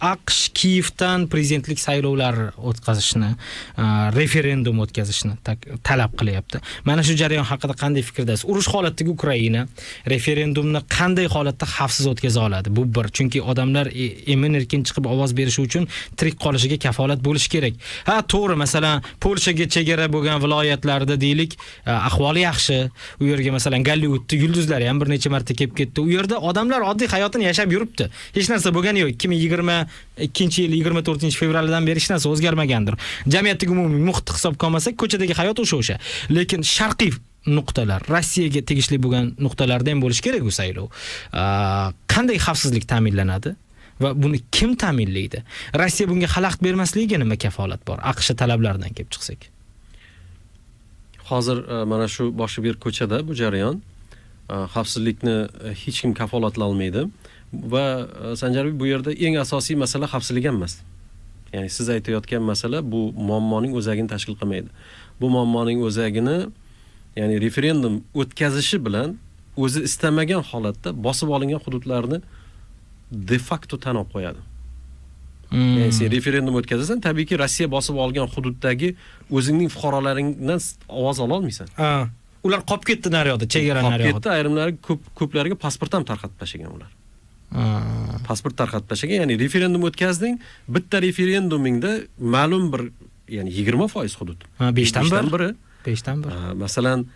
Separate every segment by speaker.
Speaker 1: AQSh Kiyevdan prezidentlik saylovlari o'tkazishni, referendum o'tkazishni talab qilyapti. Mana shu jarayon haqida qanday fikrdasiz? Urush holatidagi Ukraina referendumni qanday holatda xavfsiz o'tkaza oladi? Bu bir, chunki odamlar emin-erkin chiqib ovoz berishi uchun tirik qolishiga kafolat bo'lishi kerak. Ha, to'g'ri, masalan, Polshaga chegara bo'lgan viloyatlarda deylik, ahvoli yaxshi. U yerga masalan Gollivudda yulduzlar ham bir necha marta kelib ketdi. U yerda odamlar oddiy hayotini yashab yuribdi. Hech narsa bo'lgani yo'q. 2022-yil 24-fevraldan beri hech narsa o'zgarmagandir. Jamiyatdagi umumiy muhit hisobga olmasak, ko'chadagi hayot o'sha. Lekin sharqiy nuqtalar, Rossiyaga tegishli bo'lgan nuqtalarda ham bo'lishi kerak u saylov. Qanday xavfsizlik ta'minlanadi va buni kim ta'minlaydi? Rossiya bunga xalaqit bermasligiga nima kafolat bor? AQSh talablaridan kelib chiqsak.
Speaker 2: Hozir mana shu boshqa bir ko'chada bu jarayon xavfsizlikni hech kim kafolatla olmaydi va Sanjarbek, bu yerda eng asosiy masala xavfsizlik emas. Ya'ni siz aytayotgan masala bu muammoning o'zagini tashkil qilmaydi. Bu muammoning o'zagini, ya'ni referendum o'tkazishi bilan o'zi istamagan holatda bosib olingan hududlarni de facto tan olib qo'yadi. Ya'ni sen referendum o'tkazasan, tabiiyki Rossiya bosib olgan hududdagi o'zingning fuqarolaringdan ovoz ola olmaysan.
Speaker 1: Ular qolib ketdi naryoqda, chegara naryoqda.
Speaker 2: Qolib ketdi, ayrimlari ko'plariga pasport ham tarqatib tashlagan ular. Pasport tarqatib tashlagan, ya'ni referendum o'tkazding, bitta referendumingda ma'lum bir, ya'ni 20% hudud.
Speaker 1: 5dan biri.
Speaker 2: Masalan,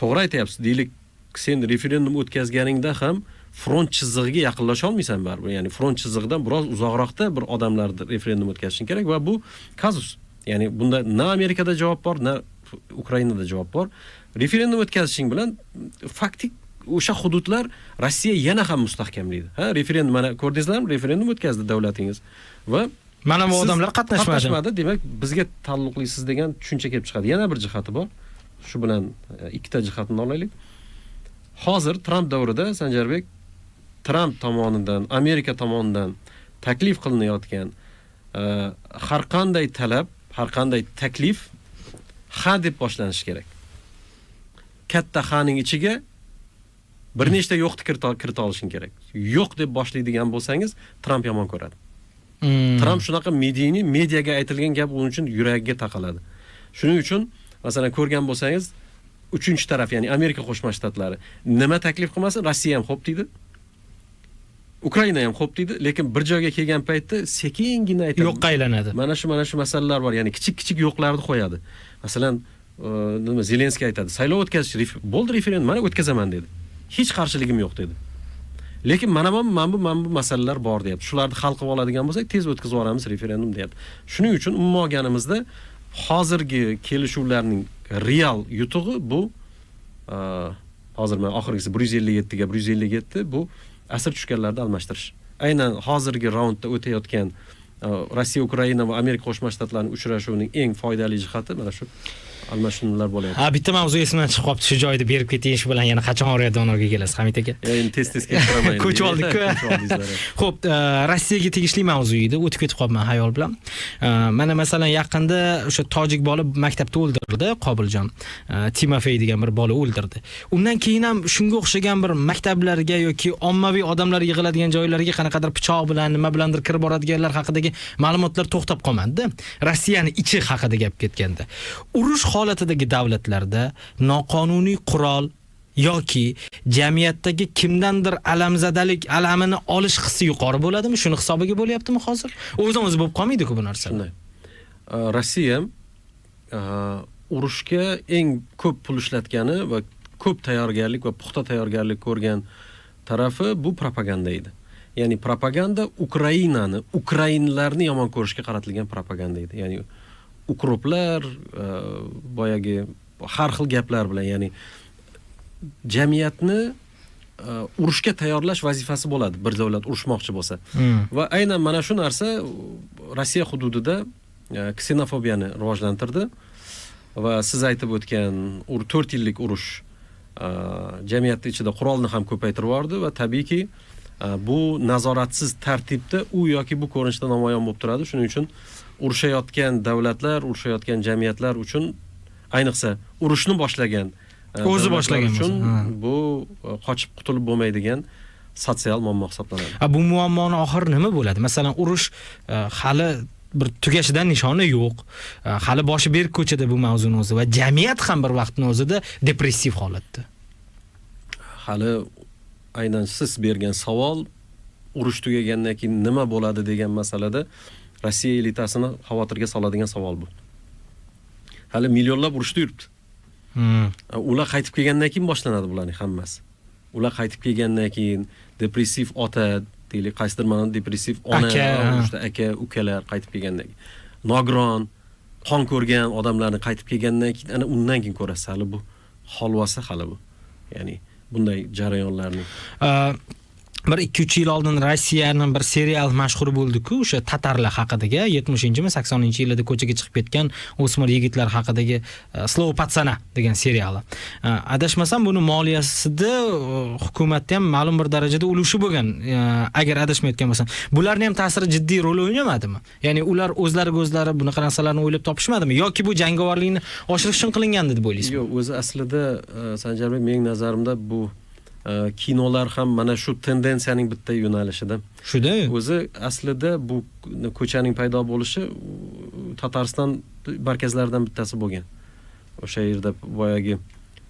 Speaker 2: to'g'ri aytayapsiz, deylik, sen referendum o'tkazganingda ham front chizig'iga yaqinlasha olmaysan baribir. Ya'ni front chizig'idan biroz uzoqroqda bir odamlarni referendum o'tkazishing kerak va bu kazus. Ya'ni bunda na Amerikada javob bor, na Ukrainada javob bor. Referendum o'tkazishing bilan faktik o'sha hududlar Rossiya yana ham mustahkamlaydi. Ha, referendum, mana ko'rdingizlarmi, referendum o'tkazdi davlatingiz va
Speaker 1: mana bu odamlar qatnashmadi.
Speaker 2: Demak, bizga taalluqlisiz degan tushuncha kelib chiqadi. Yana bir jihati bor. Shu bilan ikkita jihatini olaylik. Hozir Trump davrida Sanjarbek, Trump tomonidan, Amerika tomonidan taklif qilinayotgan har qanday talab, har qanday taklif ha deb boshlanishi kerak. Katta haning ichiga bir nechta yo'qni kirita olishing kerak. Yo'q deb boshlaydigan bo'lsangiz, Trump yomon ko'radi. Trump shunaqa mediaga aytilgan gap uning uchun yuragiga taqaladi. Shuning uchun, masalan, ko'rgan bo'lsangiz, uchinchi taraf, ya'ni Amerika Qo'shma Shtatlari nima taklif qilmasin, Rossiya ham xo'p deydi. Ukraina ham xo'p deydi, lekin bir joyga kelgan paytda sekingina aytadi.
Speaker 1: Yo'qqa aylanadi.
Speaker 2: Mana shu masalalar bor, ya'ni kichik yo'qlarni qo'yadi. Masalan, nima Zelenskiy aytadi, saylov o'tkazish bo'ldi, referendum mana o'tkazaman dedi. Hech qarshiligim yo'q dedi. Lekin mana bu masalalar bor deyapti. Shularni hal qilib oladigan bo'lsak, tez o'tkazib yuboramiz referendum deyapti. Shuning uchun umuman olganimizda hozirgi kelishuvlarning real yutug'i bu hozir men oxirgisi 157 ga 157 bu asir tushganlarni almashtirish. Aynan hozirgi raundda o'tayotgan Rossiya, Ukraina va Amerika Qo'shma Shtatlarining uchrashuvining eng foydali jihati mana shu almashinuvlar bo'lyapti.
Speaker 1: Bitta mavzu esimdan chiqib qoldi. Shu joyda berib ketish bilan yana qachon Donorga kelasiz, Hamid aka?
Speaker 2: Endi tez keltiraman.
Speaker 1: Ko'chib oldik-ku. Xo'p, Rossiyaga tegishli mavzu edi. O'tib ketib qolman hayol bilan. Mana masalan yaqinda o'sha tojik bola maktabda o'ldirdi, Qobiljon. Timofey degan bir bola o'ldirdi. Undan keyin ham shunga o'xshagan bir maktablarga yoki ommaviy odamlar yig'iladigan joylarga qanaqadir pichoq bilan, nima bilandir kirib boradiganlar haqidagi ma'lumotlar to'xtab qolmadi. Rossiyani ichi haqida gap ketganda. Urush holatidagi davlatlarda noqonuniy qurol yoki jamiyatdagi kimdandir alamzadalik alamini olish hissi yuqori bo'ladimi? Shuni hisobiga bo'lyaptimi hozir? O'z-o'zi bo'lib qolmaydi-ku bu narsa.
Speaker 2: Shunday. Rossiya urushga eng ko'p pul ishlatgani va ko'p tayyorgarlik va puxta tayyorgarlik ko'rgan tarafi bu propaganda edi. Ya'ni propaganda Ukrainalarni yomon ko'rishga qaratilgan propaganda edi. Ya'ni ukroplar, boyagi har xil gaplar bilan, ya'ni jamiyatni urushga tayyorlash vazifasi bo'ladi bir davlat urushmoqchi bo'lsa. Va aynan mana shu narsa Rossiya hududida ksenofobiyani rivojlantirdi va siz aytib o'tgan 4 yillik urush jamiyat ichida qurolni ham ko'paytirib yubordi va tabiiyki bu nazoratsiz tartibda u yoki bu ko'rinishda namoyon bo'lib turadi. Shuning uchun urushayotgan davlatlar, urushayotgan jamiyatlar uchun, ayniqsa urushni boshlagan
Speaker 1: o'zi boshlagan
Speaker 2: uchun bu qochib qutulib bo'lmaydigan sotsial muammo hisoblanadi.
Speaker 1: Bu muammoni oxiri nima bo'ladi? Masalan, urush hali bir tugashidan nishoni yo'q. Hali boshi berk ko'chada bu mavzuning o'zi va jamiyat ham bir vaqtning o'zida depressiv holatda.
Speaker 2: Hali aynan siz bergan savol urush tugagandan keyin nima bo'ladi degan masalada Rossiya elitasini xavotirga soladigan savol bu. Hali millionlab urushda yuribdi. Ular qaytib kelgandan keyin boshlanadi bularning hammasi. Ular qaytib kelgandan keyin depressiv ota, deylik, qaysidir ma'noda depressiv ona, urushda aka, ukalar qaytib kelgandan keyin, nogiron, qon ko'rgan odamlarni qaytib kelgandan keyin, ana undan keyin ko'rasiz, hali bu holvasi hali bu. Ya'ni bunday jarayonlarning
Speaker 1: bir 2-3 yil oldin Rossiyaning bir serial mashhur bo'ldi-ku, o'sha tatarlar haqidagi 70-mi 80-yillarda ko'chaga chiqib ketgan o'smir yigitlar haqidagi Slovo patsana degan seriali. Adashmasam buni moliyasida hukumatda ham ma'lum bir darajada ulushi bo'lgan, agar adashmayotgan bo'lsam. Bularning ham ta'siri jiddiy rol o'ynamadimi? Ya'ni ular o'zlari bunaqa narsalarni o'ylab topishmadimi yoki bu jangovarlikni oshirish uchun qilingandi deb o'ylaysizmi?
Speaker 2: Yo'q, o'zi aslida Sanjarbek, mening nazarimda bu kinolar ham mana shu tendensiyaning bitta yo'nalishida.
Speaker 1: Shuda?
Speaker 2: O'zi aslida bu ko'chaning paydo bo'lishi Tatariston markazlaridan bittasi bo'lgan. O'sha yerda boyagi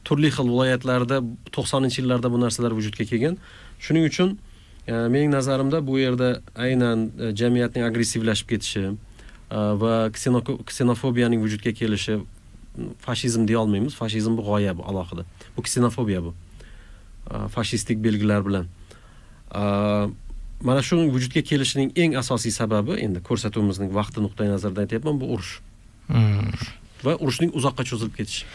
Speaker 2: turli xil viloyatlarda 90-yillarda bu narsalar vujudga kelgan. Shuning uchun mening nazarimda bu yerda aynan jamiyatning agressivlashib ketishi va ksenofobiyaning vujudga kelishi, fashizm deya olmaymiz. Fashizm bu g'oya, bu alohida. Bu ksenofobiya bu. Fashistik belgilar bilan. Mana shuning vujudga kelishining eng asosiy sababi, endi ko'rsatuvimizning vaqti nuqtai nazaridan aytyapman, bu urush. Va urushning uzoqqa cho'zilib ketishi.